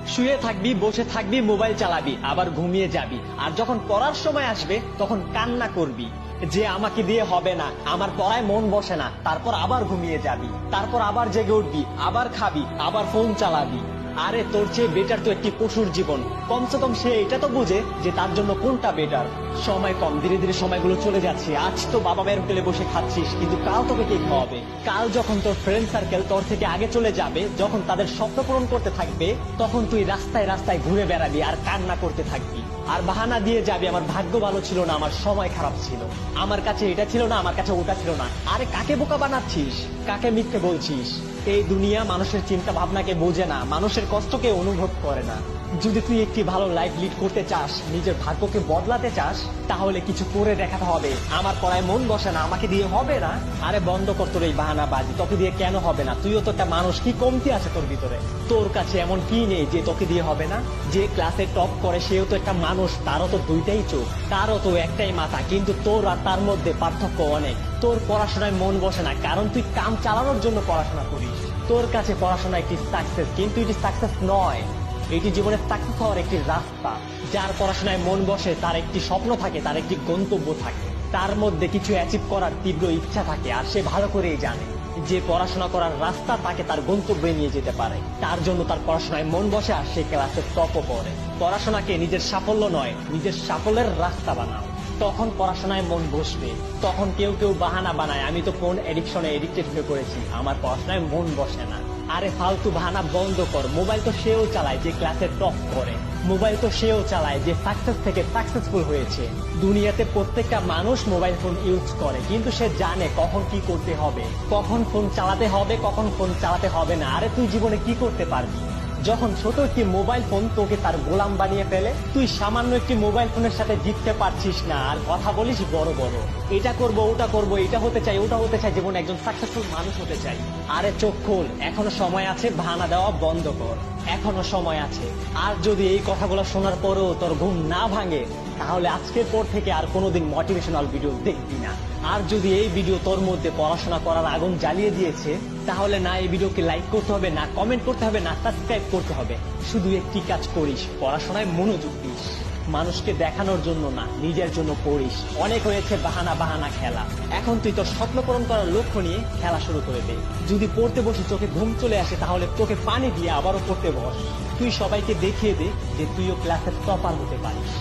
শুয়ে থাকবি, বসে থাকবি, মোবাইল চালাবি, আবার ঘুমিয়ে যাবি। আর যখন পড়ার সময় আসবে তখন কান্না করবি যে আমাকে দিয়ে হবে না, আমার পড়ায় মন বসে না। তারপর আবার ঘুমিয়ে যাবি, তারপর আবার জেগে উঠবি, আবার খাবি, আবার ফোন চালাবি। আরে তোর চেয়ে বেটার তো একটি পশুর জীবন। কমসে কম সে এটা তো বুঝে যে তার জন্য কোনটা বেটার। সময় কম, ধীরে ধীরে সময়গুলো চলে যাচ্ছে। আজ তো বাবা মায়ের হোটেলে বসে খাচ্ছিস, কিন্তু কাল তোকে কে খাওয়াবে? কাল যখন তোর ফ্রেন্ড সার্কেল তোর থেকে আগে চলে যাবে, যখন তাদের স্বপ্ন পূরণ করতে থাকবে, তখন তুই রাস্তায় রাস্তায় ঘুরে বেড়াবি আর কান্না করতে থাকবি। আর বাহানা দিয়ে যাবি আমার ভাগ্য ভালো ছিল না, আমার সময় খারাপ ছিল, আমার কাছে এটা ছিল না, আমার কাছে ওটা ছিল না। আরে কাকে বোকা বানাচ্ছিস? কাকে মিথ্যে বলছিস? এই দুনিয়া মানুষের চিন্তা ভাবনাকে বোঝে না, মানুষের কষ্টকে অনুভব করে না। যদি তুই একটি ভালো লাইফ লিড করতে চাস, নিজের ভাগ্যকে বদলাতে চাস, তাহলে কিছু করে দেখাতে হবে। আমার পড়ায় মন বসে না, আমাকে দিয়ে হবে না। আরে বন্ধ কর তোর এই বাহানাবাজি। তোকে দিয়ে কেন হবে না? তুইও তো একটা মানুষ, কি কমতি আছে তোর ভিতরে? তোর কাছে এমন কি নেই যে তোকে দিয়ে হবে না? যে ক্লাসে টপ করে সেও তো একটা মানুষ, তারও তো দুইটাই চোখ, তারও তো একটাই মাথা, কিন্তু তোর আর তার মধ্যে পার্থক্য অনেক। তোর পড়াশোনায় মন বসে না কারণ তুই কাম চালানোর জন্য পড়াশোনা করিস। তোর কাছে পড়াশোনা একটি সাকসেস, কিন্তু এটি সাকসেস নয়। এটি জীবনের সাকসেস হওয়ার একটি রাস্তা। যার পড়াশোনায় মন বসে তার একটি স্বপ্ন থাকে, তার একটি গন্তব্য থাকে, তার মধ্যে কিছু অ্যাচিভ করার তীব্র ইচ্ছা থাকে। আর সে ভালো করেই জানে যে পড়াশোনা করার রাস্তা তাকে তার গন্তব্যে নিয়ে যেতে পারে। তার জন্য তার পড়াশোনায় মন বসে আর সে ক্লাসে টপও করে। পড়াশোনাকে নিজের সাফল্য নয়, নিজের সাফল্যের রাস্তা বানাও, তখন পড়াশোনায় মন বসবে। তখন কেউ কেউ বাহানা বানায়, আমি তো ফোন এডিকশনে এডিক্টেড হয়ে পড়েছি, আমার পড়াশোনায় মন বসে না। আরে ফালতু বাহানা বন্ধ কর। মোবাইল তো সেও চালায় যে ক্লাসে টপ করে, মোবাইল তো সেও চালায় যে সাকসেস থেকে সাকসেসফুল হয়েছে। দুনিয়াতে প্রত্যেকটা মানুষ মোবাইল ফোন ইউজ করে, কিন্তু সে জানে কখন কি করতে হবে, কখন ফোন চালাতে হবে, কখন ফোন চালাতে হবে না। আরে তুই জীবনে কি করতে পারবি যখন ছোট একটি মোবাইল ফোন তোকে তার গোলাম বানিয়ে ফেলে? তুই সামান্য একটি মোবাইল ফোনের সাথে জিততে পারছিস না, আর কথা বলিস বড় বড়, এটা করব, ওটা করব, এটা হতে চাই, ওটা হতে চাই, জীবনে একজন সাকসেসফুল মানুষ হতে চাই। আরে চোখ খোল, এখনো সময় আছে, বাহানা দেওয়া বন্ধ কর, এখনো সময় আছে। আর যদি এই কথাগুলো শোনার পরেও তোর ঘুম না ভাঙে, তাহলে আজকের পর থেকে আর কোনোদিন মোটিভেশনাল ভিডিও দেখবি না। আর যদি এই ভিডিও তোর মধ্যে পড়াশোনা করার আগুন জ্বালিয়ে দিয়েছে, তাহলে না এই ভিডিওকে লাইক করতে হবে, না কমেন্ট করতে হবে, না সাবস্ক্রাইব করতে হবে। শুধু একটি কাজ করিস, পড়াশোনায় মনোযোগ দিস। মানুষকে দেখানোর জন্য না, নিজের জন্য পড়িস। অনেক হয়েছে বাহানা বাহানা খেলা, এখন তুই তোর স্বপ্ন পূরণ করার লক্ষ্য নিয়ে খেলা শুরু করে দে। যদি পড়তে বসে চোখে ঘুম চলে আসে, তাহলে তোকে পানি দিয়ে আবারও পড়তে বস। তুই সবাইকে দেখিয়ে দে যে তুইও ক্লাসের টপার হতে পারিস।